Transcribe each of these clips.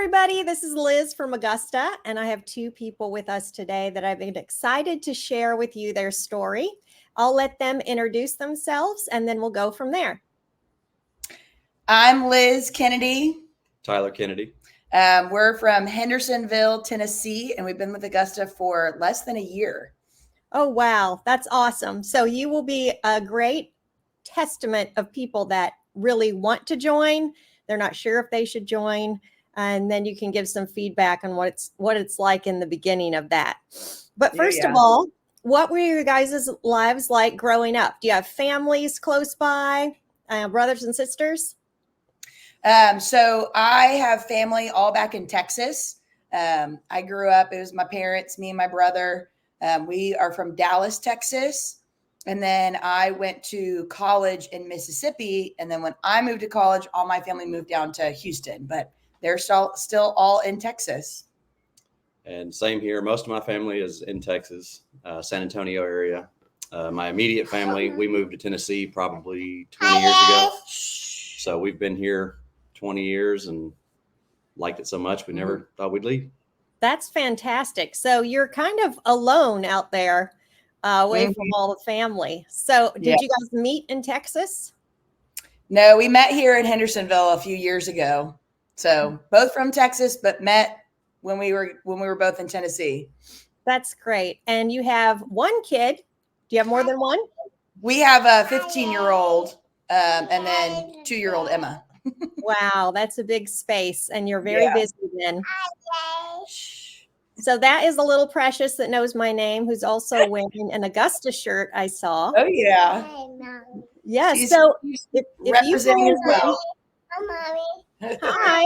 everybody. This is Liz from Augusta, and I have two people with us today that I've been excited to share with you their story. I'll let them introduce themselves, and then we'll go from there. I'm Liz Kennedy. Tyler Kennedy. We're from Hendersonville, Tennessee, and we've been with Augusta for less than a year. Oh, wow. That's awesome. So you will be a great testament of people that really want to join. They're not sure if they should join. And then you can give some feedback on what it's like in the beginning of that. But first of all, what were your guys' lives like growing up? Do you have families close by, brothers and sisters? So I have family all back in Texas. I grew up, it was my parents, me and my brother. We are from Dallas, Texas. And then I went to college in Mississippi. And then when I moved to college, all my family moved down to Houston, but they're still all in Texas. And same here. Most of my family is in Texas, San Antonio area. My immediate family, we moved to Tennessee probably 20 years ago. So we've been here 20 years and liked it so much we never thought we'd leave. That's fantastic. So you're kind of alone out there, away from all the family. So did you guys meet in Texas? No, we met here in Hendersonville a few years ago. So both from Texas, but met when we were both in Tennessee. That's great. And you have one kid. Do you have more than one? We have a 15-year-old and then 2-year-old Emma. Wow, that's a big space, and you're very busy then. So that is a little Precious that knows my name, who's also wearing an Augusta shirt I saw. Oh, yeah. Yes. So if representing you as well. Hi.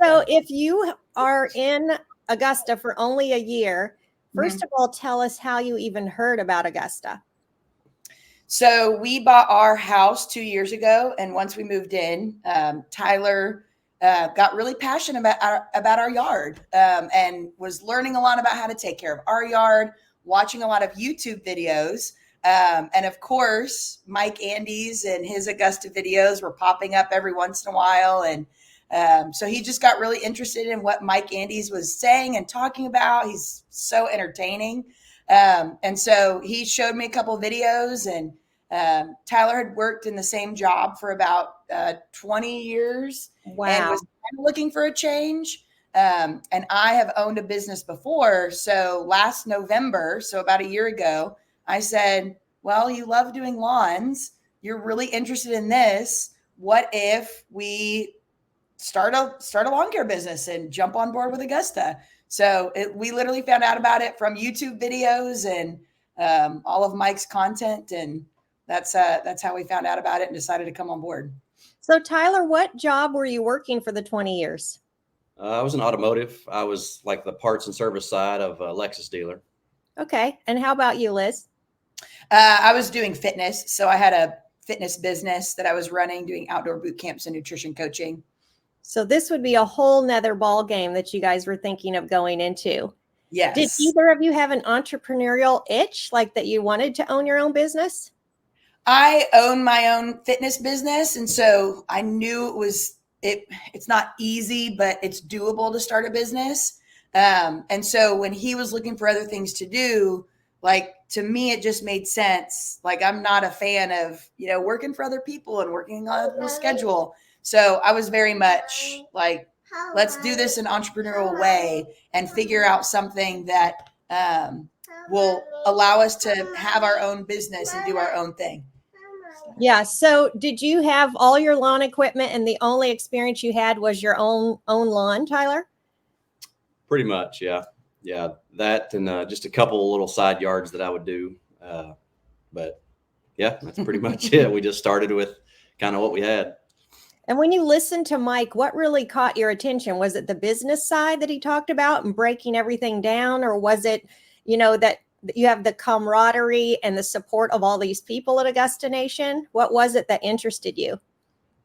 So if you are in Augusta for only a year, first of all, tell us how you even heard about Augusta. So we bought our house 2 years ago. And once we moved in, Tyler got really passionate about our yard and was learning a lot about how to take care of our yard, watching a lot of YouTube videos. And of course, Mike Andes and his Augusta videos were popping up every once in a while. And so he just got really interested in what Mike Andes was saying and talking about. He's so entertaining. And so he showed me a couple of videos, and Tyler had worked in the same job for about 20 years. Wow. And was kind of looking for a change. And I have owned a business before. So last November, so about a year ago, I said, well, you love doing lawns. You're really interested in this. What if we start a lawn care business and jump on board with Augusta? So we literally found out about it from YouTube videos and all of Mike's content. And that's how we found out about it and decided to come on board. So Tyler, what job were you working for the 20 years? I was in automotive. I was like the parts and service side of a Lexus dealer. Okay. And how about you, Liz? I was doing fitness. So I had a fitness business that I was running, doing outdoor boot camps and nutrition coaching. So this would be a whole nother ball game that you guys were thinking of going into. Yes. Did either of you have an entrepreneurial itch, like that you wanted to own your own business? I own my own fitness business. And so I knew it's not easy, but it's doable to start a business. And so when he was looking for other things to do, like, to me, it just made sense. Like, I'm not a fan of, working for other people and working on a schedule. So I was very much like, let's do this in an entrepreneurial way and figure out something that will allow us to have our own business and do our own thing. Yeah. So did you have all your lawn equipment and the only experience you had was your own lawn, Tyler? Pretty much. Yeah. Yeah. That and just a couple of little side yards that I would do. But yeah, that's pretty much it. We just started with kind of what we had. And when you listened to Mike, what really caught your attention? Was it the business side that he talked about and breaking everything down? Or was it, that you have the camaraderie and the support of all these people at Augusta Nation? What was it that interested you?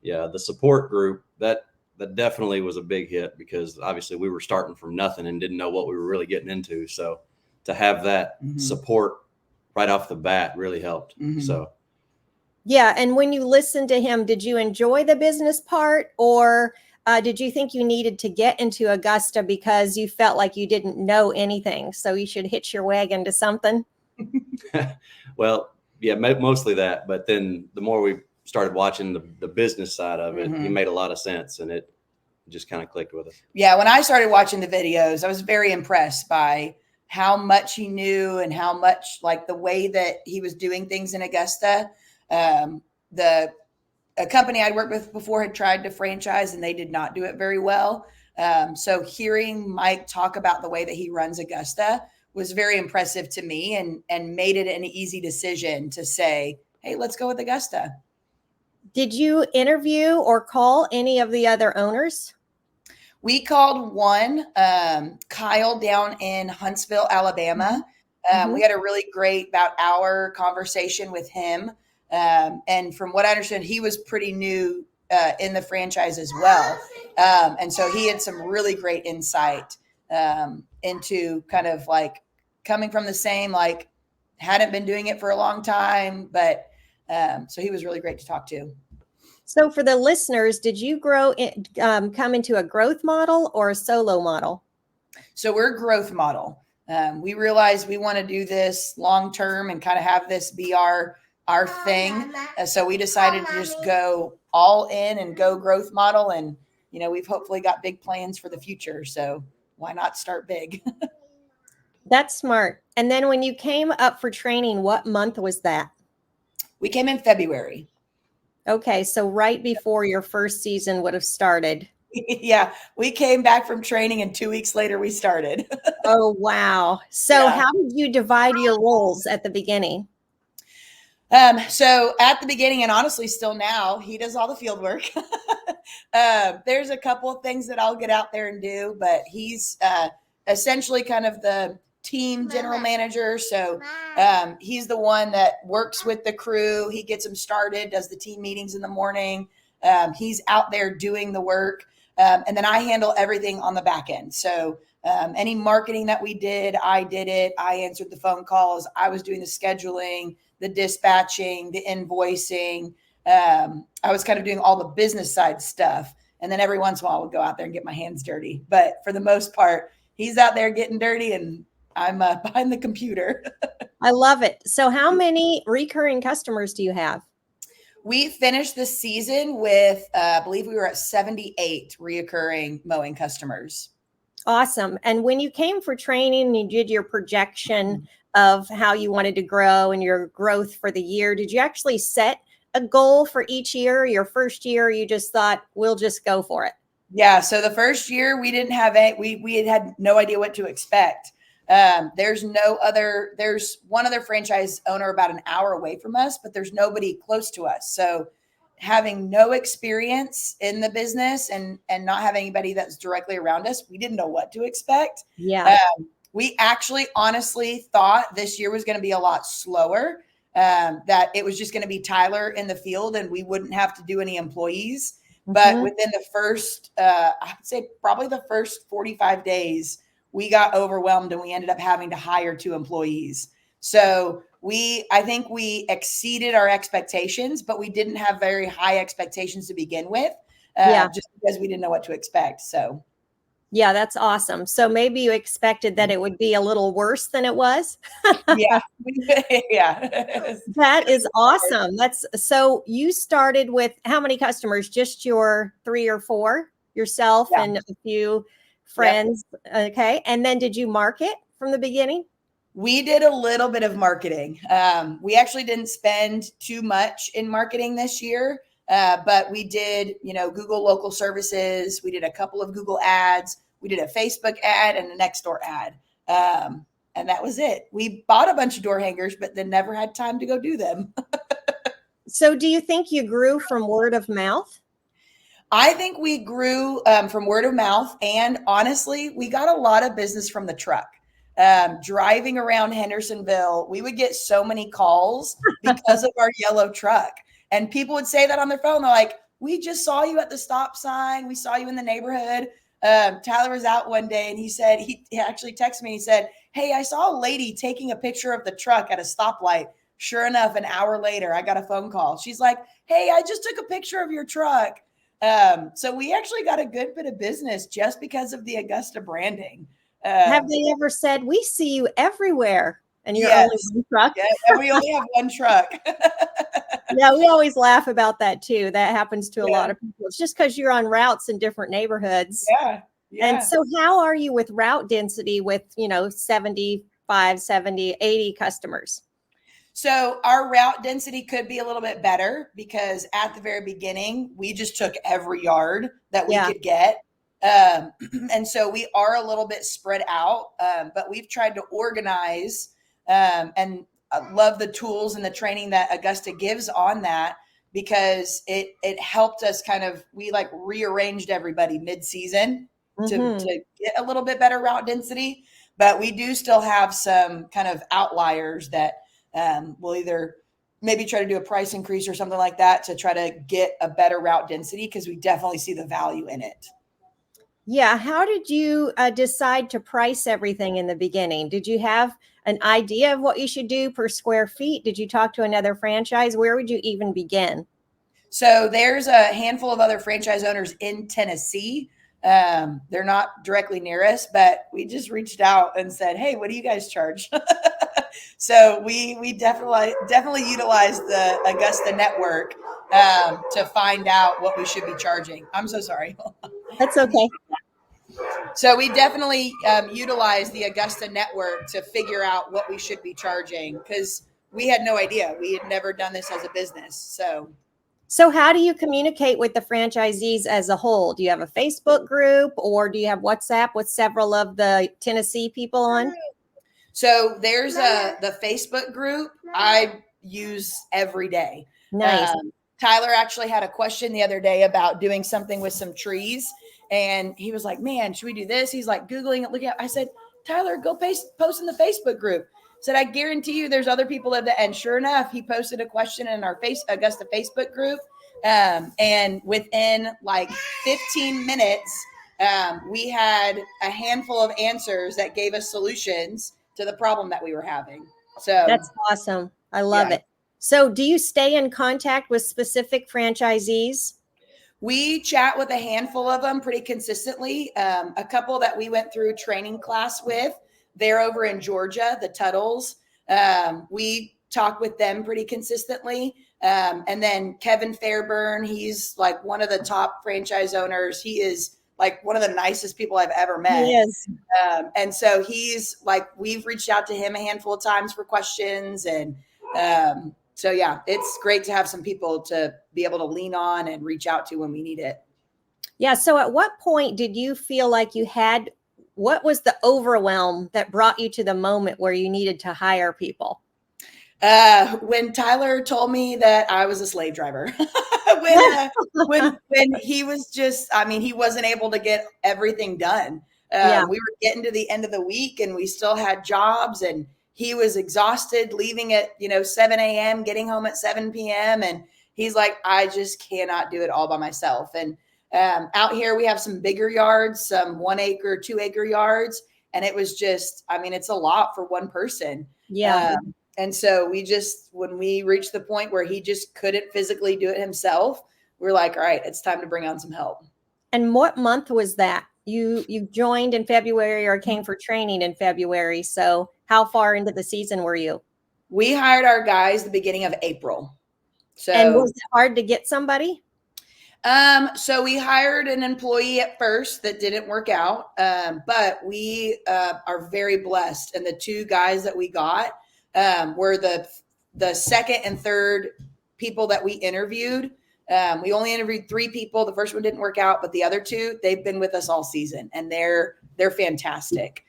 Yeah, the support group, that definitely was a big hit because obviously we were starting from nothing and didn't know what we were really getting into. So to have that support right off the bat really helped. So. Yeah. And when you listened to him, did you enjoy the business part, or did you think you needed to get into Augusta because you felt like you didn't know anything? So you should hitch your wagon to something? Well, yeah, mostly that. But then the more we started watching the business side of it, it made a lot of sense, and it just kind of clicked with us. Yeah, when I started watching the videos, I was very impressed by how much he knew and how much, like, the way that he was doing things in Augusta. A company I'd worked with before had tried to franchise and they did not do it very well. So hearing Mike talk about the way that he runs Augusta was very impressive to me, and made it an easy decision to say, hey, let's go with Augusta. Did you interview or call any of the other owners? We called one, Kyle, down in Huntsville, Alabama. We had a really great about hour conversation with him. And from what I understand, he was pretty new in the franchise as well. And so he had some really great insight into kind of like coming from the same, like, hadn't been doing it for a long time, but so he was really great to talk to. So for the listeners, did you come into a growth model or a solo model? So we're a growth model. We realized we want to do this long term and kind of have this be our thing. So we decided to just go all in and go growth model. And, we've hopefully got big plans for the future. So why not start big? That's smart. And then when you came up for training, what month was that? We came in February. Okay, so right before your first season would have started. Yeah, we came back from training and 2 weeks later we started. Oh, wow. So how did you divide your roles at the beginning? So at the beginning, and honestly still now, he does all the field work. There's a couple of things that I'll get out there and do, but he's essentially kind of the team general manager. So he's the one that works with the crew. He gets them started, does the team meetings in the morning. He's out there doing the work. And then I handle everything on the back end. So any marketing that we did, I did it. I answered the phone calls. I was doing the scheduling, the dispatching, the invoicing. I was kind of doing all the business side stuff. And then every once in a while I would go out there and get my hands dirty. But for the most part, he's out there getting dirty and I'm behind the computer. I love it. So how many recurring customers do you have? We finished the season with, I believe we were at 78 reoccurring mowing customers. Awesome. And when you came for training, you did your projection of how you wanted to grow and your growth for the year. Did you actually set a goal for each year? Your first year, you just thought, we'll just go for it? Yeah. So the first year we didn't have we had no idea what to expect. There's one other franchise owner about an hour away from us, but there's nobody close to us. So having no experience in the business and not having anybody that's directly around us, we didn't know what to expect. Yeah. We actually honestly thought this year was going to be a lot slower, that it was just going to be Tyler in the field and we wouldn't have to do any employees. But within the first, I'd say probably the first 45 days, we got overwhelmed and we ended up having to hire 2 employees. So I think we exceeded our expectations, but we didn't have very high expectations to begin with, just because we didn't know what to expect. So. Yeah, that's awesome. So maybe you expected that it would be a little worse than it was. Yeah. Yeah. That is awesome. So you started with how many customers? Just your 3 or 4, yourself and a few friends. Yep. Okay. And then did you market from the beginning? We did a little bit of marketing. We actually didn't spend too much in marketing this year, but we did, Google local services. We did a couple of Google ads. We did a Facebook ad and a Nextdoor ad. And that was it. We bought a bunch of door hangers, but then never had time to go do them. So do you think you grew from word of mouth? I think we grew from word of mouth. And honestly, we got a lot of business from the truck. Driving around Hendersonville, we would get so many calls because of our yellow truck. And people would say that on their phone. They're like, we just saw you at the stop sign. We saw you in the neighborhood. Tyler was out one day and he said, he actually texted me. He said, hey, I saw a lady taking a picture of the truck at a stoplight. Sure enough, an hour later, I got a phone call. She's like, hey, I just took a picture of your truck. So we actually got a good bit of business just because of the Augusta branding. Have they ever said, we see you everywhere and you're Yes. only one truck? Yeah, and we only have one truck. Yeah, we always laugh about that too. That happens to a Yeah. lot of people. It's just because you're on routes in different neighborhoods. Yeah. And so how are you with route density with, 75, 70, 80 customers? So our route density could be a little bit better because at the very beginning, we just took every yard that we could get. And so we are a little bit spread out, but we've tried to organize and I love the tools and the training that Augusta gives on that because it helped us we like rearranged everybody mid-season to get a little bit better route density. But we do still have some kind of outliers that we'll either maybe try to do a price increase or something like that to try to get a better route density because we definitely see the value in it. Yeah. How did you decide to price everything in the beginning? Did you have an idea of what you should do per square feet? Did you talk to another franchise? Where would you even begin? So there's a handful of other franchise owners in Tennessee. They're not directly near us, but we just reached out and said, hey, what do you guys charge? So we definitely utilize the Augusta network to find out what we should be charging. I'm so sorry. That's okay. So we definitely utilize the Augusta network to figure out what we should be charging because we had no idea. We had never done this as a business. So how do you communicate with the franchisees as a whole? Do you have a Facebook group or do you have WhatsApp with several of the Tennessee people on? So there's the Facebook group I use every day. Nice. Tyler actually had a question the other day about doing something with some trees. And he was like, man, should we do this? He's like Googling it, looking at. I said, Tyler, go post in the Facebook group. Said, I guarantee you there's other people that, and sure enough, he posted a question in our Augusta Facebook group. And within like 15 minutes, we had a handful of answers that gave us solutions to the problem that we were having. So that's awesome. I love it. So do you stay in contact with specific franchisees? We chat with a handful of them pretty consistently. A couple that we went through training class with, they're over in Georgia, the Tuttles. We talk with them pretty consistently. And then Kevin Fairburn, he's like one of the top franchise owners. He is like one of the nicest people I've ever met. He is. And so he's like, we've reached out to him a handful of times for questions. And so, yeah, it's great to have some people to be able to lean on and reach out to when we need it. Yeah. So at what point did you feel like what was the overwhelm that brought you to the moment where you needed to hire people? When Tyler told me that I was a slave driver, when he was just, he wasn't able to get everything done. We were getting to the end of the week and we still had jobs and he was exhausted, leaving at, 7 a.m., getting home at 7 p.m. And he's like, I just cannot do it all by myself. And out here, we have some bigger yards, some 1 acre, 2 acre yards. And it was just, it's a lot for one person. Yeah. And so when we reached the point where he just couldn't physically do it himself, we're like, all right, it's time to bring on some help. And what month was that? You joined in February or came for training in February. So how far into the season were you? We hired our guys the beginning of April. And was it hard to get somebody? So we hired an employee at first that didn't work out. But we are very blessed. And the two guys that we got were the second and third people that we interviewed. We only interviewed 3 people. The first one didn't work out, but the other 2, they've been with us all season and they're fantastic.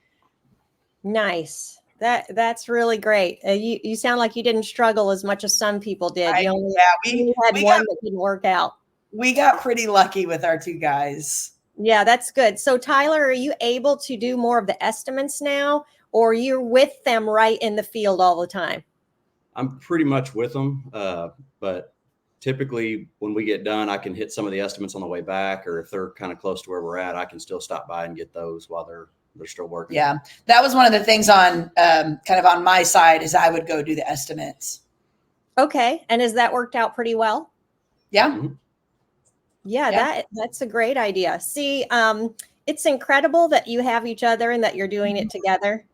Nice. That's really great. You sound like you didn't struggle as much as some people did. You only had one that didn't work out. We got pretty lucky with our 2 guys. Yeah, that's good. So Tyler, are you able to do more of the estimates now, or you're with them right in the field all the time? I'm pretty much with them, but typically when we get done, I can hit some of the estimates on the way back, or if they're kind of close to where we're at, I can still stop by and get those while they're still working. Yeah, that was one of the things on kind of on my side is I would go do the estimates. Okay, and has that worked out pretty well? Yeah. Mm-hmm. Yeah, that's a great idea. See, it's incredible that you have each other and that you're doing it together.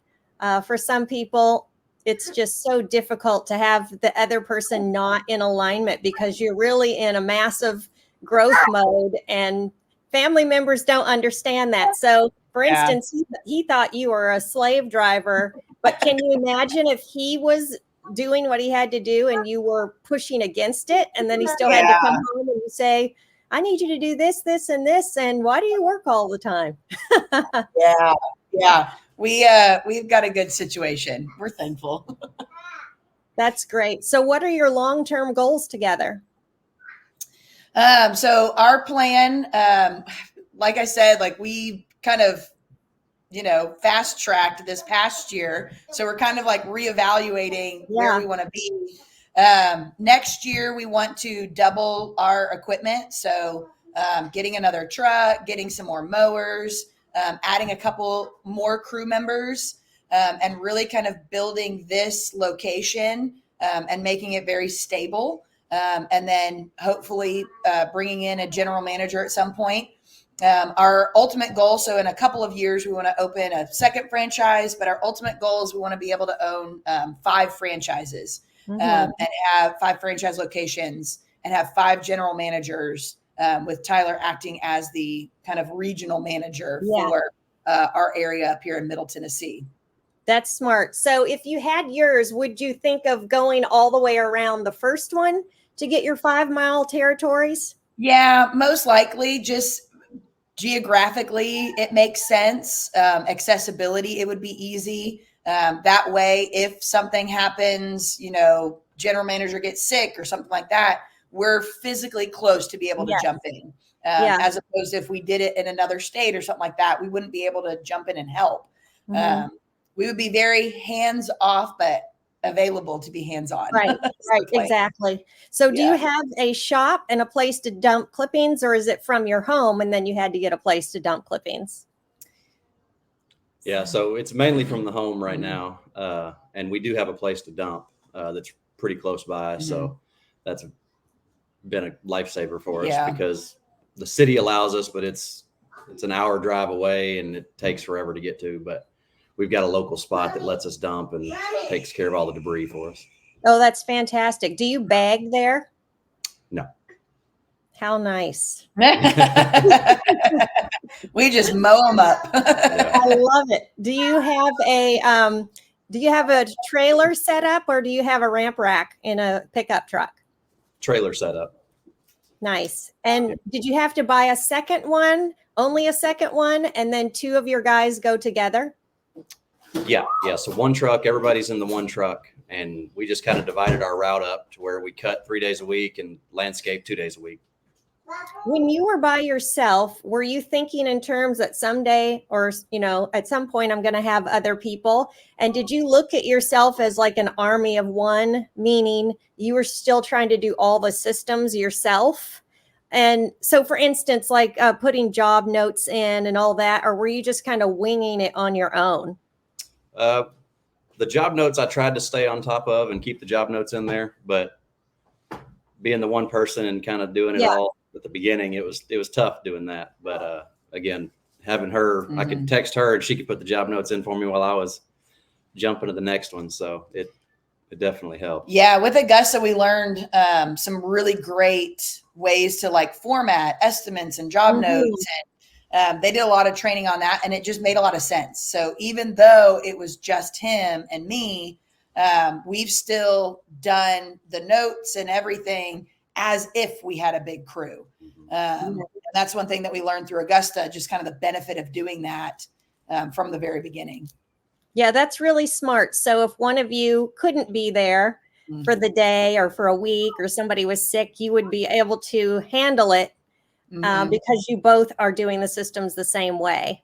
For some people, it's just so difficult to have the other person not in alignment because you're really in a massive growth mode, and family members don't understand that. So, for Yeah. instance, he thought you were a slave driver, but can you imagine if he was doing what he had to do and you were pushing against it, and then he still had to come home and you say, I need you to do this, this, and this. And why do you work all the time? Yeah. Yeah. We've got a good situation. We're thankful. That's great. So what are your long-term goals together? So our plan, like I said, like we kind of, fast tracked this past year. So we're kind of like reevaluating where we want to be. Next year, we want to double our equipment. So getting another truck, getting some more mowers, adding a couple more crew members, and really kind of building this location and making it very stable. And then hopefully bringing in a general manager at some point. Our ultimate goal, so in a couple of years, we want to open a second franchise, but our ultimate goal is we want to be able to own 5 franchises. And have 5 franchise locations and have 5 general managers, with Tyler acting as the kind of regional manager for our area up here in Middle Tennessee. That's smart. So if you had yours, would you think of going all the way around the first one to get your 5-mile territories? Yeah, most likely. Just geographically, it makes sense. Accessibility, it would be easy. That way, if something happens, general manager gets sick or something like that, we're physically close to be able to jump in. As opposed to if we did it in another state or something like that, we wouldn't be able to jump in and help. We would be very hands off, but available to be hands on. Right, exactly. So do you have a shop and a place to dump clippings, or is it from your home and then you had to get a place to dump clippings? Yeah, so it's mainly from the home right now. And we do have a place to dump that's pretty close by. So that's been a lifesaver for us because the city allows us, but it's an hour drive away and it takes forever to get to. But we've got a local spot that lets us dump and takes care of all the debris for us. Oh, that's fantastic. Do you bag there? No. How nice. We just mow them up. I love it. Do you have a trailer set up, or do you have a ramp rack in a pickup truck? Trailer setup. Nice. And did you have to buy a second one, only a second one, and then 2 of your guys go together? Yeah. So one truck, everybody's in the one truck, and we just kind of divided our route up to where we cut 3 days a week and landscape 2 days a week. When you were by yourself, were you thinking in terms that someday, or, at some point I'm going to have other people? And did you look at yourself as like an army of one, meaning you were still trying to do all the systems yourself? And so, for instance, like putting job notes in and all that, or were you just kind of winging it on your own? The job notes I tried to stay on top of and keep the job notes in there, but being the one person and kind of doing it all at the beginning, it was tough doing that. But again, having her, I could text her and she could put the job notes in for me while I was jumping to the next one. So it definitely helped. Yeah. With Augusta, we learned some really great ways to like format estimates and job notes. And they did a lot of training on that, and it just made a lot of sense. So even though it was just him and me, we've still done the notes and everything as if we had a big crew. And that's one thing that we learned through Augusta, just kind of the benefit of doing that from the very beginning. Yeah, that's really smart. So if one of you couldn't be there for the day or for a week, or somebody was sick, you would be able to handle it because you both are doing the systems the same way.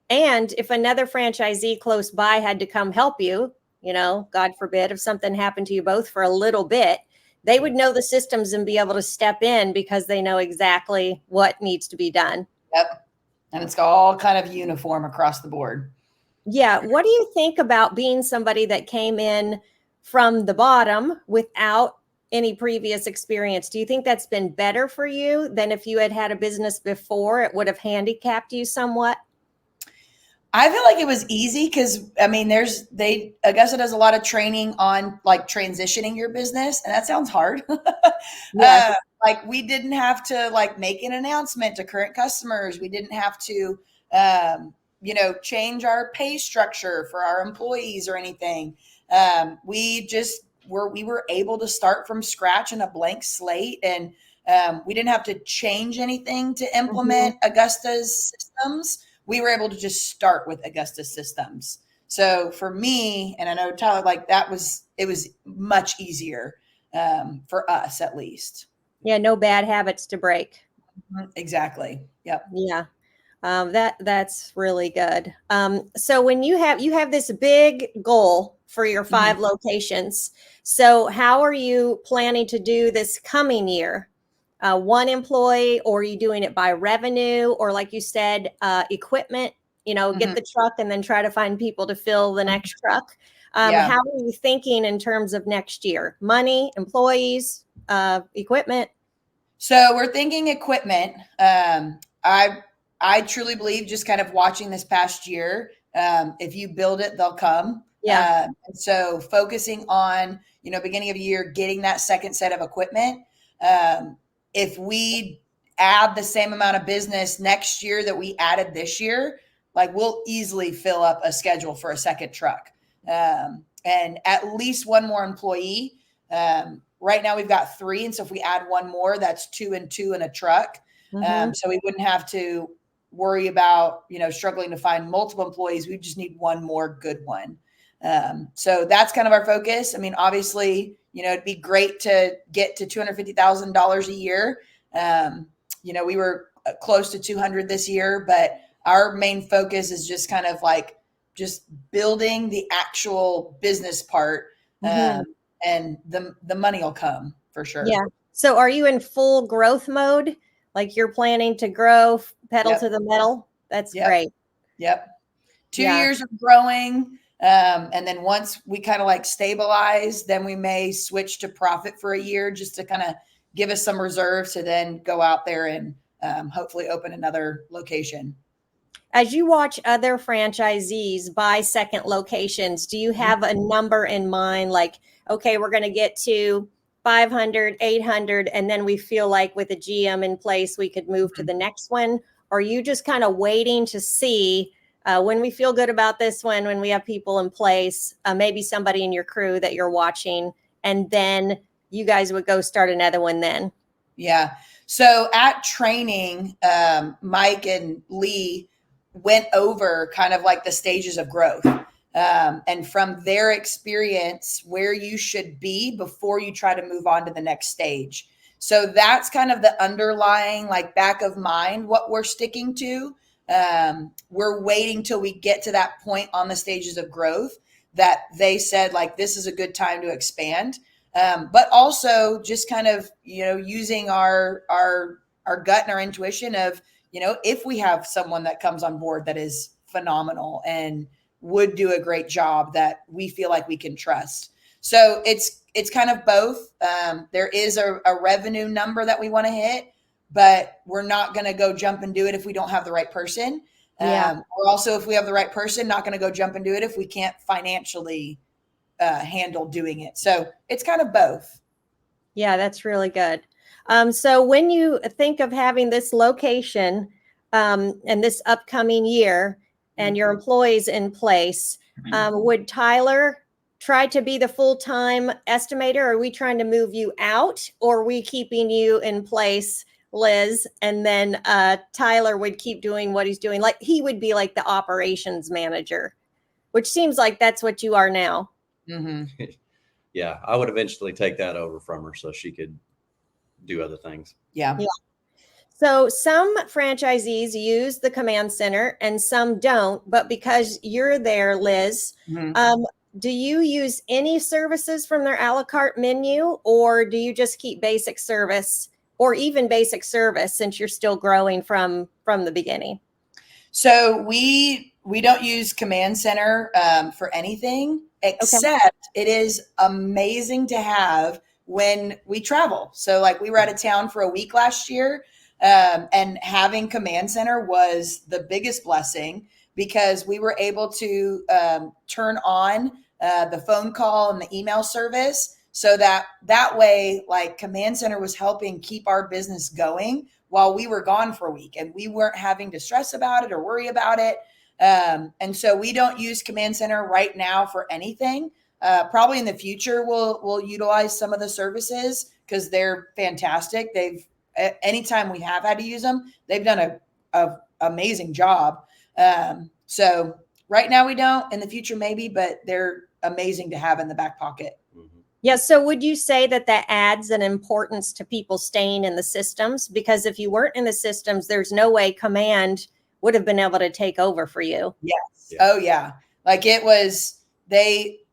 And if another franchisee close by had to come help you, God forbid, if something happened to you both for a little bit, they would know the systems and be able to step in because they know exactly what needs to be done. Yep. And it's all kind of uniform across the board. Yeah. What do you think about being somebody that came in from the bottom without any previous experience, do you think that's been better for you than if you had had a business before? It would have handicapped you somewhat? I feel like it was easy because I mean, Augusta does a lot of training on like transitioning your business, and that sounds hard. Yes. Like we didn't have to like make an announcement to current customers. We didn't have to, change our pay structure for our employees or anything. We were able to start from scratch in a blank slate, and we didn't have to change anything to implement Augusta's systems. We were able to just start with Augusta systems. So for me, and I know Tyler, like it was much easier for us at least. Yeah, no bad habits to break. Exactly. Yep. Yeah. That's really good. So when you have this big goal for your 5 locations, so how are you planning to do this coming year? One employee, or are you doing it by revenue, or like you said, equipment? Get the truck and then try to find people to fill the next truck. Yeah. How are you thinking in terms of next year? Money, employees, equipment? So we're thinking equipment. I truly believe, just kind of watching this past year, if you build it, they'll come. Yeah. And so focusing on, beginning of the year, getting that second set of equipment. If we add the same amount of business next year that we added this year, like we'll easily fill up a schedule for a second truck, and at least one more employee. Right now we've got 3. And so if we add one more, that's 2 and 2 in a truck. So we wouldn't have to worry about, struggling to find multiple employees. We just need one more good one. So that's kind of our focus. I mean, obviously, it'd be great to get to $250,000 a year. We were close to 200 this year, but our main focus is just kind of like just building the actual business part. And the money will come for sure. Yeah. So are you in full growth mode? Like you're planning to grow pedal to the metal? That's great. Yep. 2 years of growing. And then once we kind of like stabilize, then we may switch to profit for a year just to kind of give us some reserves to then go out there and hopefully open another location. As you watch other franchisees buy second locations, do you have a number in mind? Like, okay, we're going to get to 500, 800, and then we feel like with a GM in place, we could move to the next one? Or are you just kind of waiting to see when we feel good about this one, when we have people in place, maybe somebody in your crew that you're watching, and then you guys would go start another one then? Yeah. So at training, Mike and Lee went over kind of like the stages of growth. And from their experience, where you should be before you try to move on to the next stage. So that's kind of the underlying like back of mind, what we're sticking to. We're waiting till we get to that point on the stages of growth that they said, like, this is a good time to expand. But also just kind of, using our gut and our intuition of, if we have someone that comes on board that is phenomenal and would do a great job that we feel like we can trust. So it's kind of both. There is a revenue number that we want to hit, but we're not going to go jump and do it if we don't have the right person. Or also, if we have the right person, not going to go jump and do it if we can't financially handle doing it. So it's kind of both. Yeah, that's really good. So when you think of having this location and this upcoming year and your employees in place, would Tyler try to be the full-time estimator? Or are we trying to move you out, or are we keeping you in place, Liz? And then Tyler would keep doing what he's doing. Like he would be like the operations manager, which seems like that's what you are now. Yeah, I would eventually take that over from her so she could do other things. Yeah. So some franchisees use the command center and some don't, but because you're there, Liz, do you use any services from their a la carte menu, or do you just keep basic service, or even basic service, since you're still growing from the beginning? So we don't use command center for anything, except it is amazing to have when we travel. So like we were out of town for a week last year, and having Command Center was the biggest blessing because we were able to turn on the phone call and the email service so that way, like Command Center was helping keep our business going while we were gone for a week, and we weren't having to stress about it or worry about it. And so we don't use Command Center right now for anything. Probably in the future, we'll utilize some of the services because they're fantastic. Anytime we have had to use them, they've done a amazing job. So right now we don't, in the future maybe, but they're amazing to have in the back pocket. Yeah. So would you say that adds an importance to people staying in the systems? Because if you weren't in the systems, there's no way Command would have been able to take over for you. Yes. Yeah. Oh yeah. Like it was,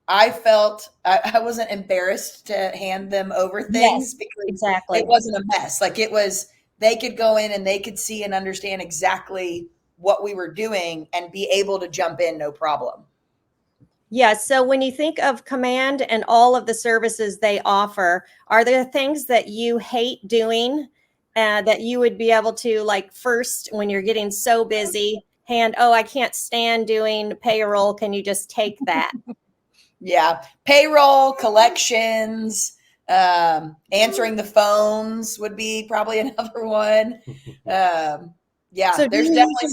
I felt I wasn't embarrassed to hand them over things because exactly. It wasn't a mess. Like it was, they could go in and they could see and understand exactly what we were doing and be able to jump in, no problem. Yeah. So when you think of Command and all of the services they offer, are there things that you hate doing that you would be able to, like, first when you're getting so busy, I can't stand doing payroll. Can you just take that? Yeah. Payroll, collections, answering the phones would be probably another one. Yeah. So there's definitely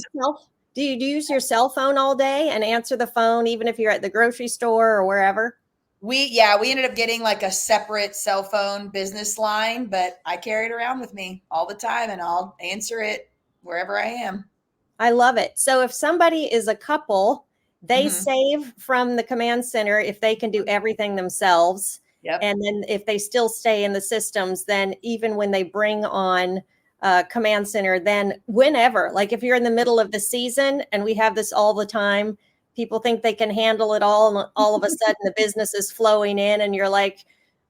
do you use your cell phone all day and answer the phone, even if you're at the grocery store or wherever? We ended up getting like a separate cell phone business line, but I carry it around with me all the time and I'll answer it wherever I am. I love it. So if somebody is a couple, they save from the Command Center if they can do everything themselves. Yep. And then if they still stay in the systems, then even when they bring on Command Center, then whenever, like if you're in the middle of the season, and we have this all the time, people think they can handle it all, and all of a sudden the business is flowing in and you're like,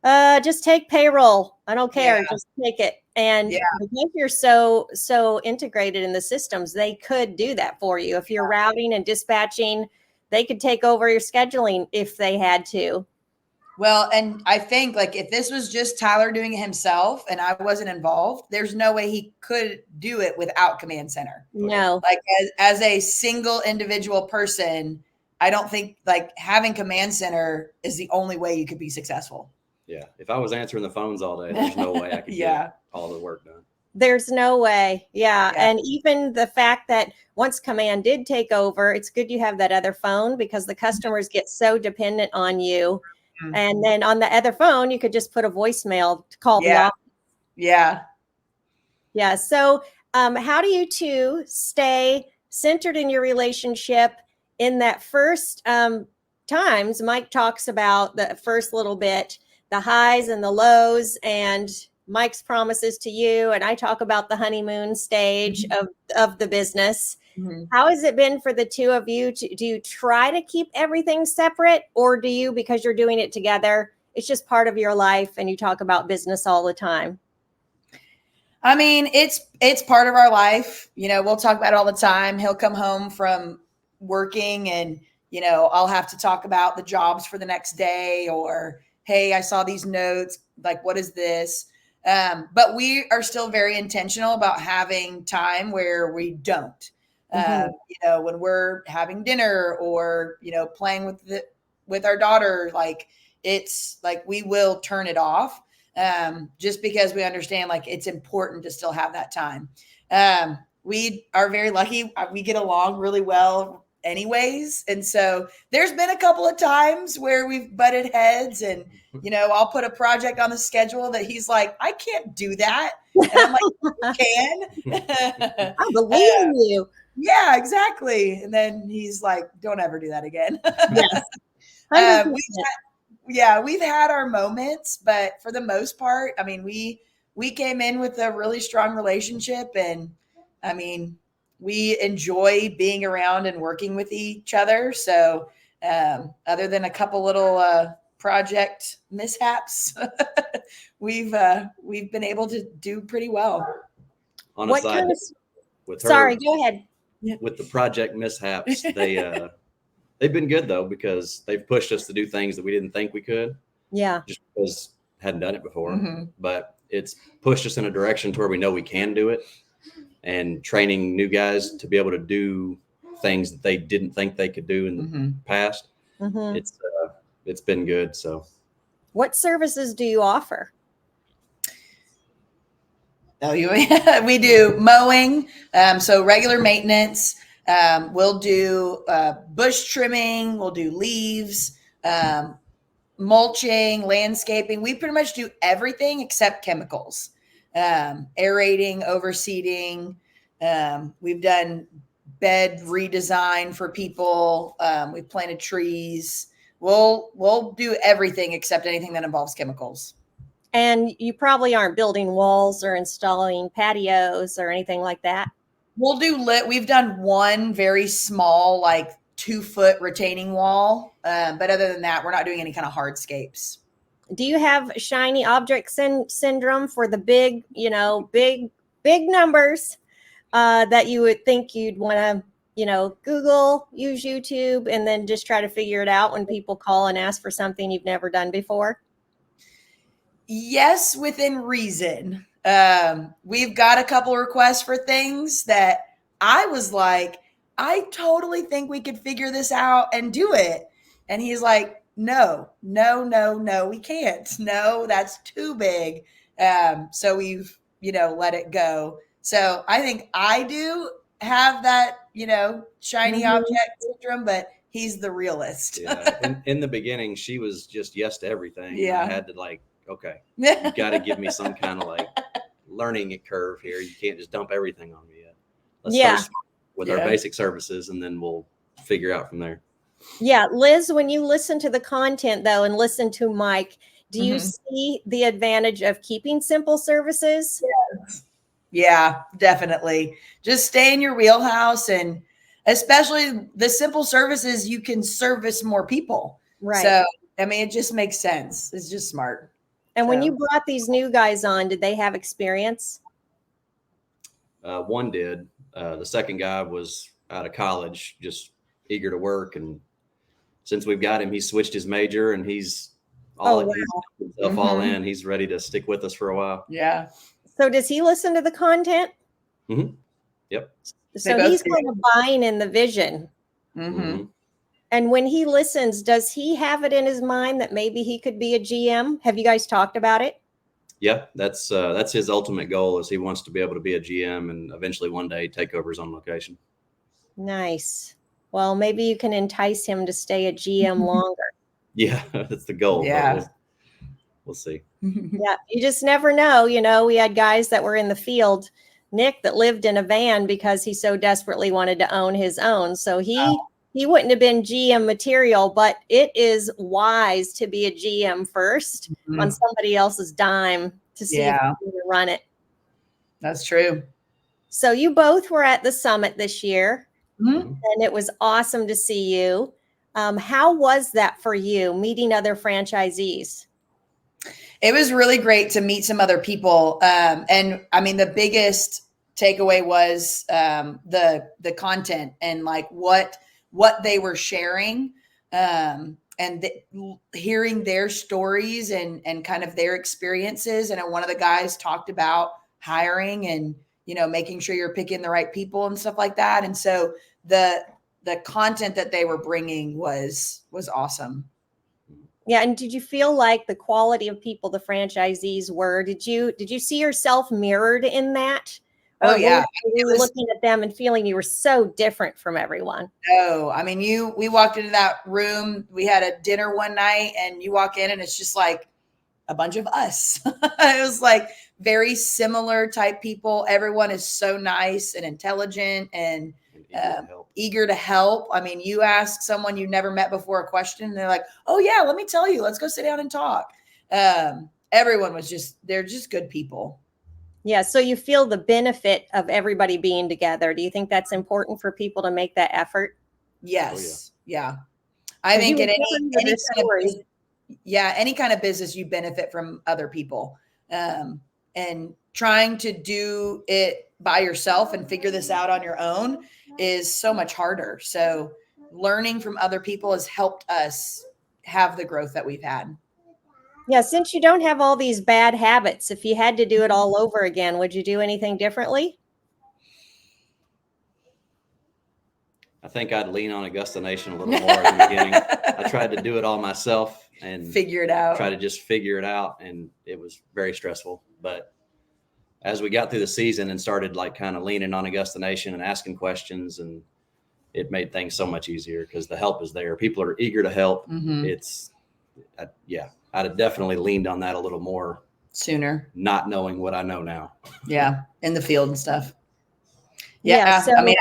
just take payroll. I don't care. Yeah. Just take it. And because you're so integrated in the systems, they could do that for you. If you're routing and dispatching, they could take over your scheduling if they had to. Well, and I think like if this was just Tyler doing it himself and I wasn't involved, there's no way he could do it without Command Center. No. Like as a single individual person, I don't think like having Command Center is the only way you could be successful. Yeah. If I was answering the phones all day, there's no way I could get all the work done. There's no way. Yeah. And even the fact that once Command did take over, it's good you have that other phone because the customers get so dependent on you. And then on the other phone, you could just put a voicemail to call the office. Yeah. Yeah. So how do you two stay centered in your relationship in that first times? Mike talks about the first little bit, the highs and the lows, and Mike's promises to you. And I talk about the honeymoon stage of the business. How has it been for the two of you? Do you try to keep everything separate, or do you, because you're doing it together, it's just part of your life and you talk about business all the time? I mean, it's part of our life. You know, we'll talk about it all the time. He'll come home from working and, you know, I'll have to talk about the jobs for the next day or, hey, I saw these notes. Like, what is this? But we are still very intentional about having time where we don't. You know, when we're having dinner or, you know, playing with our daughter, like it's like we will turn it off just because we understand like it's important to still have that time. We are very lucky. We get along really well anyways. And so there's been a couple of times where we've butted heads and, you know, I'll put a project on the schedule that he's like, I can't do that. And I'm like, you can. I believe in you. Yeah, exactly. And then he's like, don't ever do that again. Yes. We've had our moments, but for the most part, I mean, we came in with a really strong relationship and I mean, we enjoy being around and working with each other. So other than a couple little project mishaps, we've been able to do pretty well. On a side, with her, sorry, go ahead. With the project mishaps, they've been good though because they've pushed us to do things that we didn't think we could. Yeah. Just because hadn't done it before, Mm-hmm. but it's pushed us in a direction to where we know we can do it, and training new guys to be able to do things that they didn't think they could do in the past. Mm-hmm. It's been good. So What services do you offer? Oh, we do mowing, so regular maintenance. We'll do bush trimming. We'll do leaves, mulching, landscaping. We pretty much do everything except chemicals. Aerating, overseeding. We've done bed redesign for people. We've planted trees. We'll do everything except anything that involves chemicals. And you probably aren't building walls or installing patios or anything like that. We'll do we've done one very small, like 2-foot retaining wall. But other than that, we're not doing any kind of hardscapes. Do you have shiny object syndrome for the big, big numbers that you would think you'd want to, Google, use YouTube, and then just try to figure it out when people call and ask for something you've never done before? Yes, within reason. We've got a couple of requests for things that I was like, I totally think we could figure this out and do it. And he's like, no, we can't. No, that's too big. So we've, let it go. So I think I do have that, shiny object syndrome, but he's the realist. Yeah. In the beginning, she was just yes to everything. Yeah. I had to okay, you got to give me some kind of learning curve here. You can't just dump everything on me yet. Let's start with our basic services, and then we'll figure out from there. Yeah. Liz, when you listen to the content though, and listen to Mike, do you see the advantage of keeping simple services? Yes. Yeah, definitely. Just stay in your wheelhouse, and especially the simple services, you can service more people. Right. So, it just makes sense. It's just smart. And when you brought these new guys on, did they have experience? One did. The second guy was out of college, just eager to work. And since we've got him, he switched his major, and he's all in. He's ready to stick with us for a while. Yeah. So does he listen to the content? Mm-hmm. Yep. So he's kind of buying in the vision. Mm-hmm. And when he listens, does he have it in his mind that maybe he could be a GM? Have you guys talked about it? Yeah, that's his ultimate goal, is he wants to be able to be a GM and eventually one day take over his own location. Nice. Well, maybe you can entice him to stay a GM longer. Yeah, that's the goal. Yeah. We'll see. Yeah, you just never know. We had guys that were in the field, Nick, that lived in a van because he so desperately wanted to own his own. So he wouldn't have been GM material, but it is wise to be a GM first on somebody else's dime to see if you can run it. That's true. So you both were at the summit this year, Mm-hmm. and it was awesome to see you. How was that for you, meeting other franchisees? It was really great to meet some other people. And the biggest takeaway was the content and what they were sharing, and hearing their stories and kind of their experiences. And one of the guys talked about hiring and, making sure you're picking the right people and stuff like that. And so the content that they were bringing was awesome. Yeah. And did you feel like the quality of people the franchisees were? Did you see yourself mirrored in that? Oh, yeah. You were looking at them and feeling you were so different from everyone. Oh, we walked into that room. We had a dinner one night, and you walk in and it's just like a bunch of us. It was like very similar type people. Everyone is so nice and intelligent and eager to help. You ask someone you never met before a question, and they're like, oh yeah, let me tell you, let's go sit down and talk. Everyone they're just good people. Yeah. So you feel the benefit of everybody being together. Do you think that's important for people to make that effort? Yes. Oh, yeah. I think in any kind of business, you benefit from other people. And trying to do it by yourself and figure this out on your own is so much harder. So learning from other people has helped us have the growth that we've had. Yeah, since you don't have all these bad habits, if you had to do it all over again, would you do anything differently? I think I'd lean on Augusta Nation a little more in the beginning. I tried to do it all myself and Figure it out. try to just figure it out, and it was very stressful. But as we got through the season and started like kind of leaning on Augusta Nation and asking questions, and it made things so much easier because the help is there. People are eager to help. I'd have definitely leaned on that a little more Sooner. not knowing what I know now. Yeah. In the field and stuff. Yeah, Yeah. so- I mean,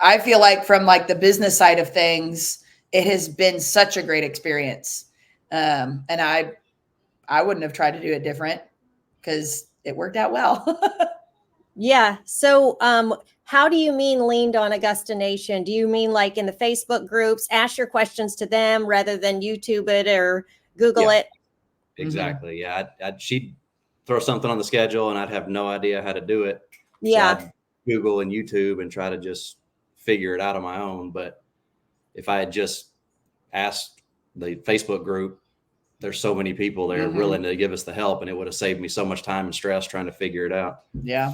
I feel like from like the business side of things, it has been such a great experience. And I wouldn't have tried to do it different because it worked out well. Yeah. So, how do you mean leaned on Augusta Nation? Do you mean like in the Facebook groups, ask your questions to them rather than YouTube it or Google it? Exactly. Yeah. She'd throw something on the schedule and I'd have no idea how to do it. Yeah. So I'd Google and YouTube and try to just figure it out on my own. But if I had just asked the Facebook group, there's so many people there willing to give us the help, and it would have saved me so much time and stress trying to figure it out. Yeah.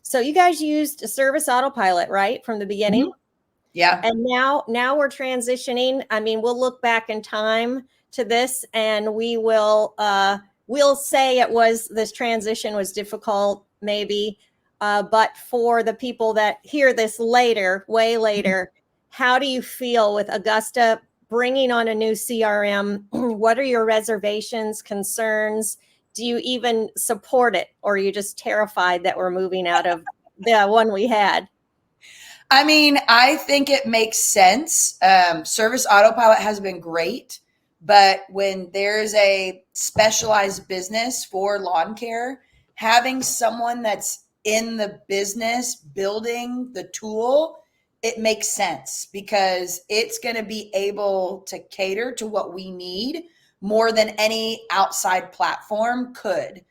So you guys used a service autopilot, right? From the beginning? Yeah. And now we're transitioning. I mean, we'll look back in time to this and we'll say this transition was difficult, maybe. But for the people that hear this later, way later, how do you feel with Augusta bringing on a new CRM? What are your reservations, concerns? Do you even support it, or are you just terrified that we're moving out of the one we had? I mean, I think it makes sense. Service autopilot has been great, but when there's a specialized business for lawn care, having someone that's in the business building the tool, it makes sense because it's going to be able to cater to what we need more than any outside platform could.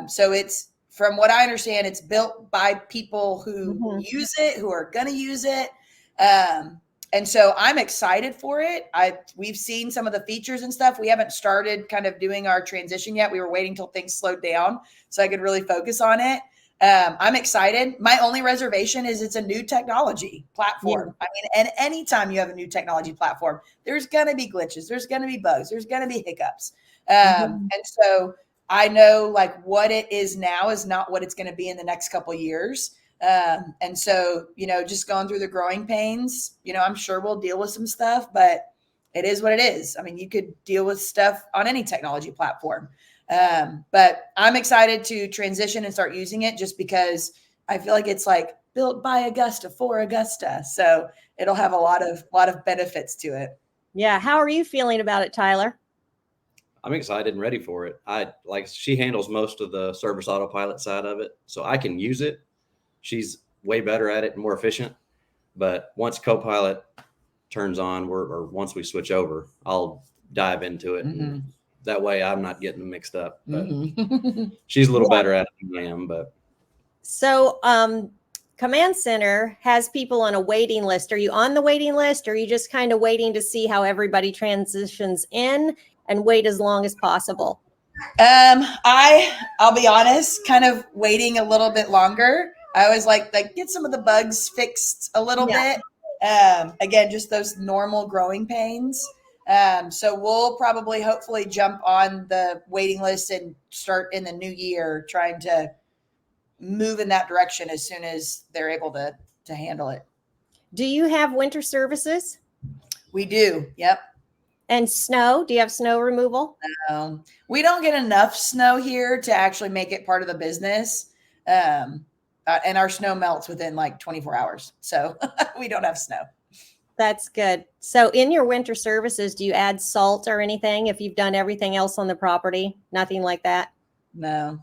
So it's, from what I understand, it's built by people who use it, who are going to use it. And so I'm excited for it. We've seen some of the features and stuff. We haven't started kind of doing our transition yet. We were waiting till things slowed down so I could really focus on it. I'm excited. My only reservation is it's a new technology platform. Yeah. I mean, and anytime you have a new technology platform, there's going to be glitches. There's going to be bugs. There's going to be hiccups. And so I know like what it is now is not what it's going to be in the next couple of years. And so, just going through the growing pains, I'm sure we'll deal with some stuff, but it is what it is. I mean, you could deal with stuff on any technology platform. But I'm excited to transition and start using it just because I feel like it's like built by Augusta for Augusta. So it'll have a lot of benefits to it. Yeah. How are you feeling about it, Tyler? I'm excited and ready for it. She handles most of the service autopilot side of it, so I can use it. She's way better at it and more efficient. But once Copilot turns on, or once we switch over, I'll dive into it. And that way I'm not getting mixed up. But she's a little better at it than I am. But so Command Center has people on a waiting list. Are you on the waiting list, or are you just kind of waiting to see how everybody transitions in and wait as long as possible? I'll be honest, kind of waiting a little bit longer. I always like get some of the bugs fixed a little bit. Again, just those normal growing pains. So we'll probably hopefully jump on the waiting list and start in the new year trying to move in that direction as soon as they're able to handle it. Do you have winter services? We do. Yep. And snow? Do you have snow removal? We don't get enough snow here to actually make it part of the business. And our snow melts within like 24 hours. So we don't have snow. That's good. So in your winter services, do you add salt or anything if you've done everything else on the property? Nothing like that? No.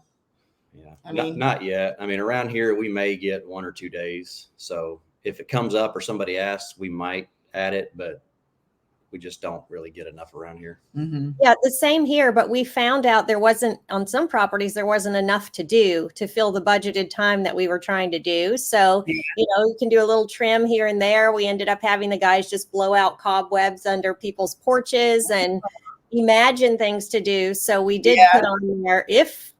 Yeah, not yet. I mean, around here, we may get 1 or 2 days. So if it comes up or somebody asks, we might add it, but we just don't really get enough around here. Yeah, the same here, but we found out on some properties, there wasn't enough to do to fill the budgeted time that we were trying to do. So, you can do a little trim here and there. We ended up having the guys just blow out cobwebs under people's porches and imagine things to do. So we did put on there, if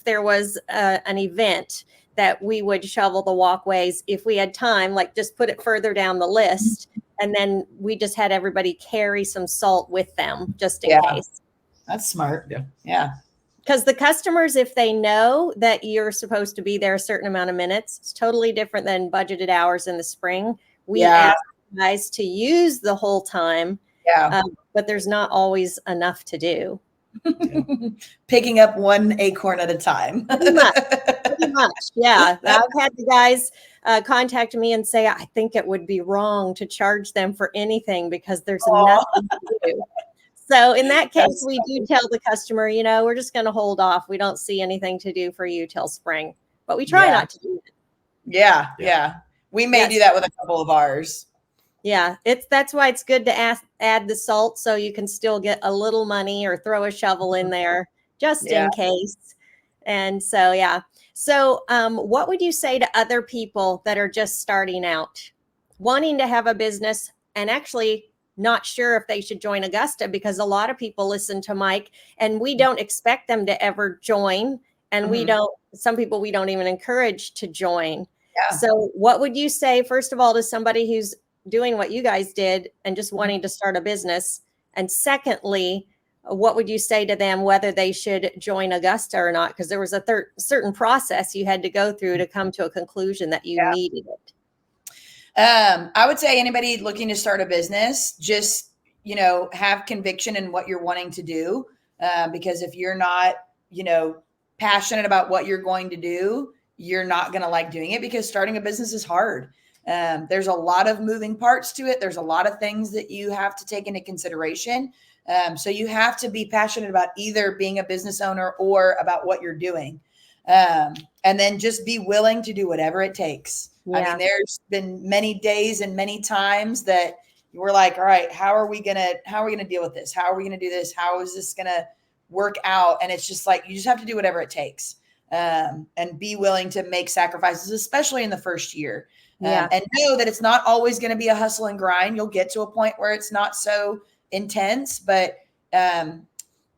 there was an event, that we would shovel the walkways if we had time, like just put it further down the list. And then we just had everybody carry some salt with them just in case. That's smart. Yeah. Yeah. Because the customers, if they know that you're supposed to be there a certain amount of minutes, it's totally different than budgeted hours in the spring. We ask guys to use the whole time, but there's not always enough to do. Picking up one acorn at a time. Pretty much. Yeah. I've had the guys contact me and say, I think it would be wrong to charge them for anything because there's nothing to do. So in that case, we do tell the customer, we're just going to hold off. We don't see anything to do for you till spring, but we try not to do it. Yeah. We may do that with a couple of ours. Yeah, that's why it's good to add the salt so you can still get a little money or throw a shovel in there just in case. And so, So what would you say to other people that are just starting out, wanting to have a business and actually not sure if they should join Augusta? Because a lot of people listen to Mike and we don't expect them to ever join. And some people we don't even encourage to join. Yeah. So what would you say, first of all, to somebody who's doing what you guys did and just wanting to start a business? And secondly, what would you say to them, whether they should join Augusta or not? Because there was a certain process you had to go through to come to a conclusion that you needed it. I would say anybody looking to start a business, just, have conviction in what you're wanting to do. Because if you're not, passionate about what you're going to do, you're not going to like doing it, because starting a business is hard. There's a lot of moving parts to it. There's a lot of things that you have to take into consideration. So you have to be passionate about either being a business owner or about what you're doing. And then just be willing to do whatever it takes. Yeah. I mean, there's been many days and many times that we're like, all right, how are we going to deal with this? How are we going to do this? How is this going to work out? And it's just like, you just have to do whatever it takes. And be willing to make sacrifices, especially in the first year. And know that it's not always going to be a hustle and grind. You'll get to a point where it's not so intense, but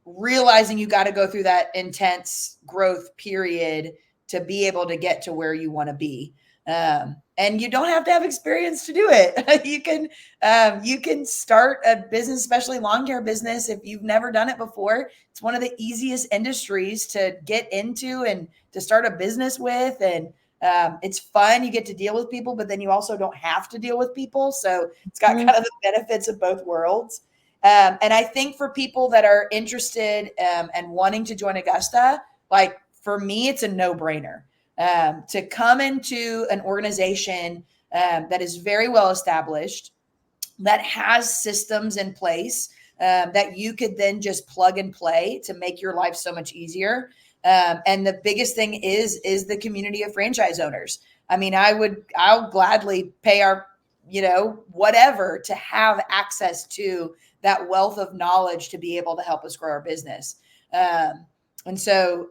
realizing you got to go through that intense growth period to be able to get to where you want to be. And you don't have to have experience to do it. You can start a business, especially lawn care business. If you've never done it before, it's one of the easiest industries to get into and to start a business with. And it's fun. You get to deal with people, but then you also don't have to deal with people. So it's got kind of the benefits of both worlds. And I think for people that are interested and wanting to join Augusta, like for me, it's a no-brainer. To come into an organization that is very well established, that has systems in place that you could then just plug and play to make your life so much easier. And the biggest thing is the community of franchise owners. I mean, I'll gladly pay our, whatever to have access to that wealth of knowledge to be able to help us grow our business. And so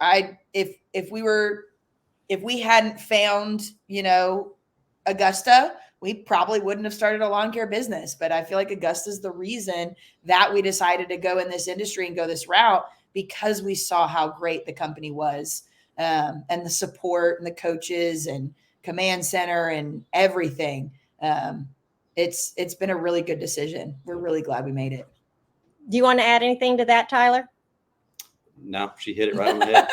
if we hadn't found, Augusta, we probably wouldn't have started a lawn care business. But I feel like Augusta is the reason that we decided to go in this industry and go this route, because we saw how great the company was, and the support and the coaches and command center and everything. It's been a really good decision. We're really glad we made it. Do you want to add anything to that, Tyler? No, she hit it right on the head.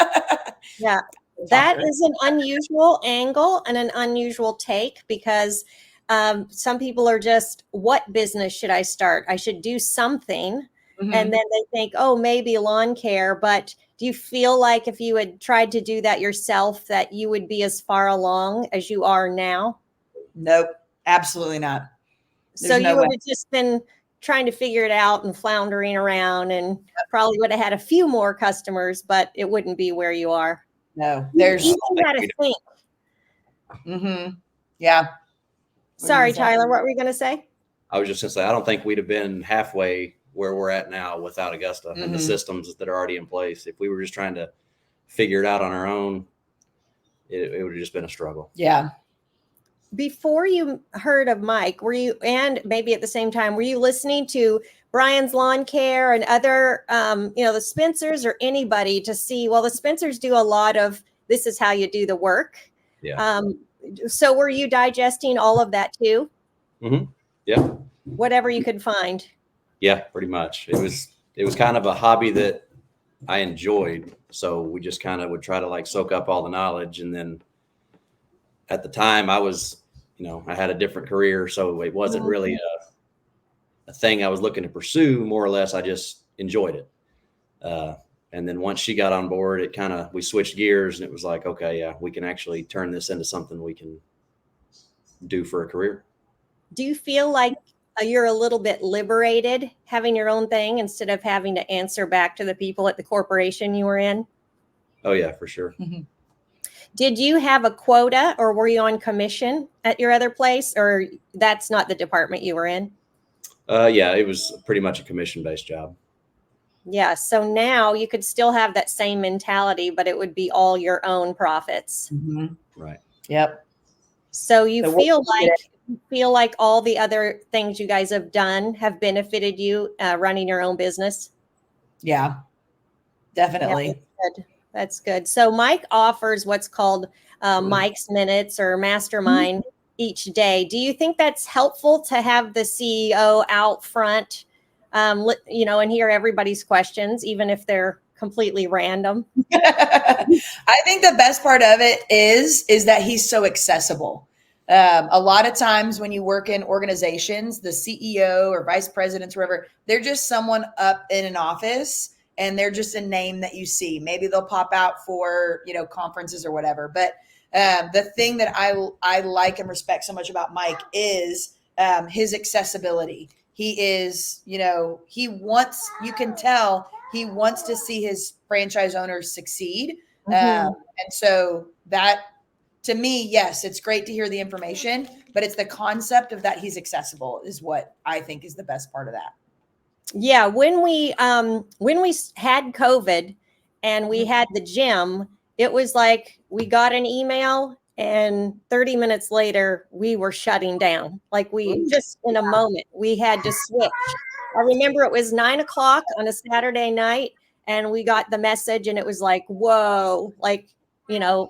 Yeah. That is an unusual angle and an unusual take, because some people are just, what business should I start? I should do something. Mm-hmm. And then they think, oh, maybe lawn care. But do you feel like if you had tried to do that yourself, that you would be as far along as you are now? Nope, absolutely not. So you would have just been trying to figure it out and floundering around, and probably would have had a few more customers, but it wouldn't be where you are. No, you got to think. Mm-hmm. Yeah. Sorry, Tyler, what were you going to say? I was just going to say, I don't think we'd have been halfway where we're at now without Augusta and the systems that are already in place. If we were just trying to figure it out on our own, it would have just been a struggle. Yeah. before you heard of Mike, were you, and maybe at the same time, were you listening to Brian's Lawn Care and other, the Spencers or anybody to see, well, the Spencers do a lot of, this is how you do the work. Yeah. So were you digesting all of that too? Mm-hmm. Yeah. Whatever you could find. Yeah, pretty much. It was kind of a hobby that I enjoyed. So we just kind of would try to like soak up all the knowledge. And then at the time I was, I had a different career. So it wasn't really a thing I was looking to pursue. More or less, I just enjoyed it. And then once she got on board, we switched gears and it was like, okay, yeah, we can actually turn this into something we can do for a career. Do you feel like you're a little bit liberated having your own thing instead of having to answer back to the people at the corporation you were in? Oh yeah, for sure. Mm-hmm. Did you have a quota or were you on commission at your other place, or that's not the department you were in? Yeah, it was pretty much a commission-based job. Yeah. So now you could still have that same mentality, but it would be all your own profits. Mm-hmm. Right. Yep. So you feel like all the other things you guys have done have benefited you running your own business? Yeah, definitely. Yeah, that's good. So Mike offers what's called Mike's Minutes or Mastermind each day. Do you think that's helpful to have the CEO out front, and hear everybody's questions, even if they're completely random? I think the best part of it is that he's so accessible. A lot of times when you work in organizations, the CEO or vice presidents, wherever, they're just someone up in an office and they're just a name that you see. Maybe they'll pop out for, conferences or whatever. But the thing that I like and respect so much about Mike is his accessibility. He is, you can tell he wants to see his franchise owners succeed. And so that, to me, yes, it's great to hear the information, but it's the concept of that he's accessible is what I think is the best part of that. Yeah, when we had COVID and we had the gym, it was like we got an email and 30 minutes later we were shutting down. Like we just in a moment we had to switch. I remember it was 9:00 on a Saturday night and we got the message and it was like, whoa, like,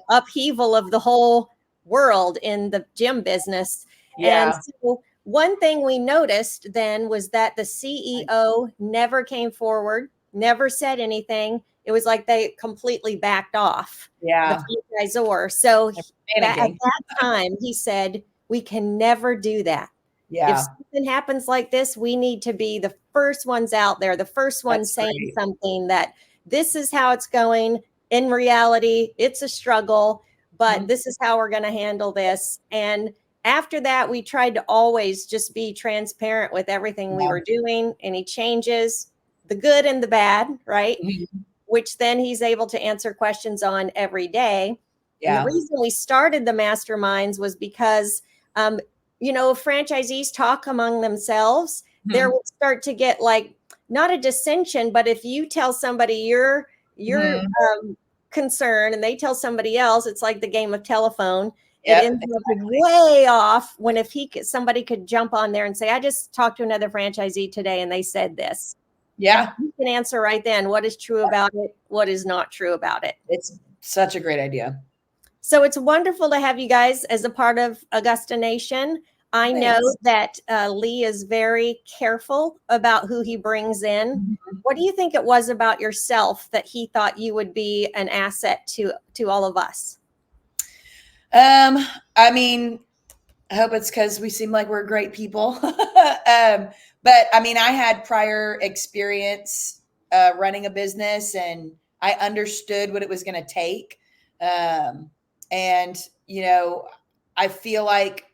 upheaval of the whole world in the gym business. Yeah. And so one thing we noticed then was that the CEO never came forward, never said anything. It was like they completely backed off. Yeah. The franchisor. So at that time, he said, we can never do that. Yeah. If something happens like this, we need to be the first ones out there, the first ones saying something that this is how it's going. In reality, it's a struggle, but this is how we're going to handle this. And after that, we tried to always just be transparent with everything we were doing, any changes, the good and the bad, right? Which then he's able to answer questions on every day. Yeah. And the reason we started the masterminds was because, franchisees talk among themselves. There will start to get like, not a dissension, but if you tell somebody your concern and they tell somebody else, it's like the game of telephone. It ends up way off when somebody could jump on there and say, I just talked to another franchisee today and they said this. Yeah. You can answer right then what is true about it, what is not true about it. It's such a great idea. So it's wonderful to have you guys as a part of Augusta Nation. I know that Lee is very careful about who he brings in. What do you think it was about yourself that he thought you would be an asset to all of us? I mean, I hope it's because we seem like we're great people. But I mean, I had prior experience running a business and I understood what it was going to take. And, I feel like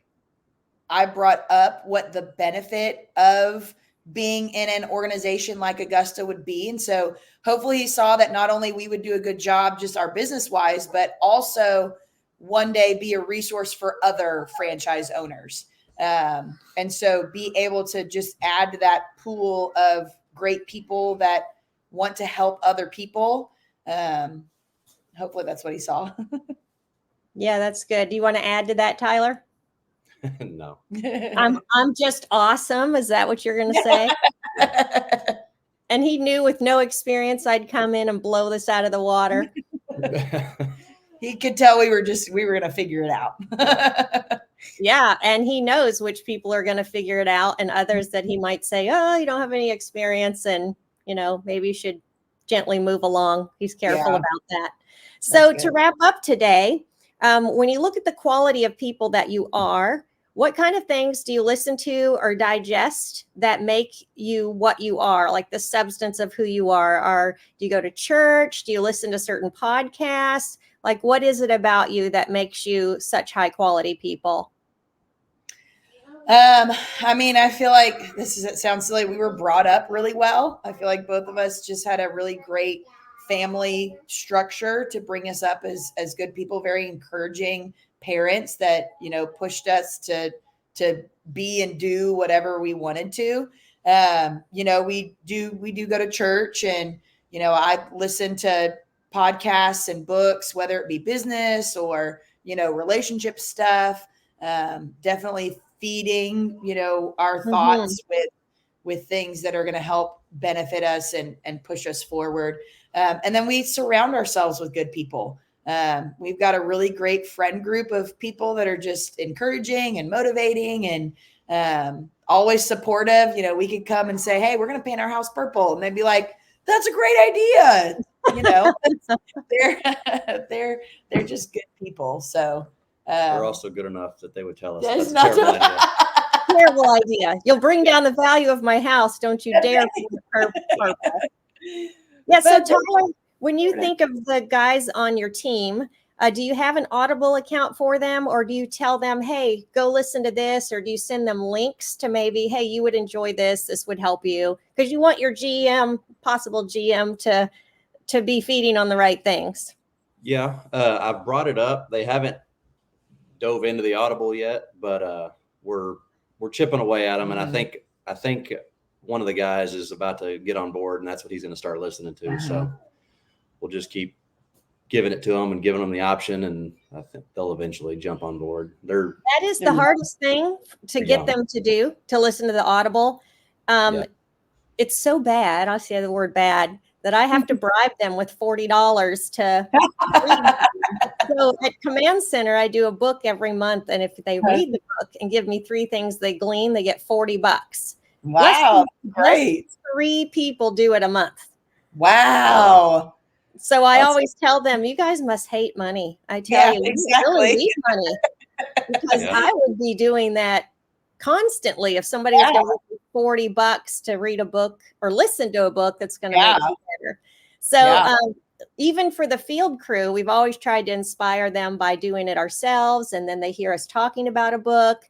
I brought up what the benefit of being in an organization like Augusta would be. And so hopefully he saw that not only we would do a good job, just our business wise, but also one day be a resource for other franchise owners. And so be able to just add to that pool of great people that want to help other people. Hopefully that's what he saw. Yeah, that's good. Do you want to add to that, Tyler? No. I'm just awesome. Is that what you're going to say? And he knew with no experience, I'd come in and blow this out of the water. He could tell we were going to figure it out. Yeah. And he knows which people are going to figure it out and others that he might say, oh, you don't have any experience. And, maybe you should gently move along. He's careful about that. So to wrap up today, when you look at the quality of people that you are, what kind of things do you listen to or digest that make you what you are, like the substance of who you are? Do you go to church? Do you listen to certain podcasts? Like, what is it about you that makes you such high quality people? I feel like it sounds silly. We were brought up really well. I feel like both of us just had a really great family structure to bring us up as good people, very encouraging parents that, pushed us to be and do whatever we wanted to. We do go to church and, I listen to podcasts and books, whether it be business or, relationship stuff, definitely feeding, our thoughts with things that are going to help benefit us and push us forward. And then we surround ourselves with good people. We've got a really great friend group of people that are just encouraging and motivating and always supportive. We could come and say, hey, we're going to paint our house purple. And they'd be like, that's a great idea. They're just good people. So they're also good enough that they would tell us that's a terrible idea. Terrible idea. You'll bring down the value of my house. Don't you dare paint purple. Yeah. So Tyler, when you think of the guys on your team, do you have an Audible account for them, or do you tell them, hey, go listen to this, or do you send them links to maybe, hey, you would enjoy this, this would help you, because you want your possible GM to be feeding on the right things? Yeah, I've brought it up. They haven't dove into the Audible yet, but we're chipping away at them, and I think one of the guys is about to get on board, and that's what he's going to start listening to. So we'll just keep giving it to them and giving them the option, and I think they'll eventually jump on board. That is the hardest thing to get them to do, to listen to the Audible. It's so bad. I'll say the word bad, that I have to bribe them with $40 to read. So at Command Center, I do a book every month. And if they read the book and give me 3 things they glean, they get $40. Wow. Great. 3 people do it a month. Wow. So I always tell them, you guys must hate money. I tell you, exactly. We really need money, because I would be doing that constantly if somebody was going to give me $40 to read a book or listen to a book that's going to make you better. So even for the field crew, we've always tried to inspire them by doing it ourselves. And then they hear us talking about a book.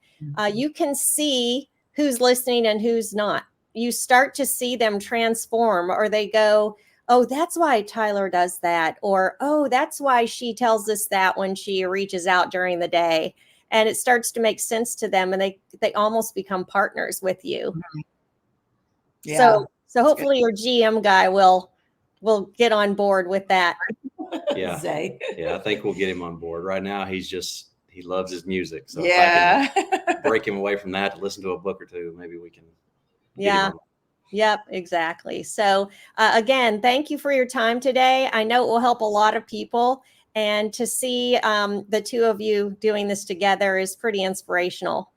You can see who's listening and who's not. You start to see them transform, or they go, oh, that's why Tyler does that. Or, oh, that's why she tells us that when she reaches out during the day. And it starts to make sense to them, and they almost become partners with you. Yeah. So hopefully your GM guy will get on board with that. Yeah. Yeah, I think we'll get him on board. Right now, he loves his music. So if I can break him away from that to listen to a book or two, maybe we can. Yep, exactly. So again, thank you for your time today. I know it will help a lot of people. And to see the 2 of you doing this together is pretty inspirational.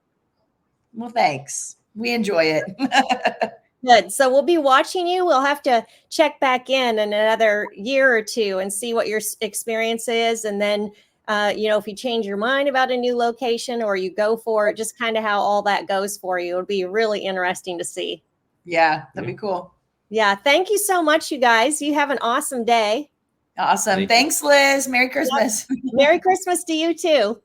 Well, thanks. We enjoy it. Good. So we'll be watching you. We'll have to check back in another year or 2 and see what your experience is. And then, if you change your mind about a new location or you go for it, just kind of how all that goes for you. It'll be really interesting to see. Yeah, that'd be cool. Yeah. Thank you so much, you guys. You have an awesome day. Awesome. Thanks, Liz. Merry Christmas. Merry Christmas to you too.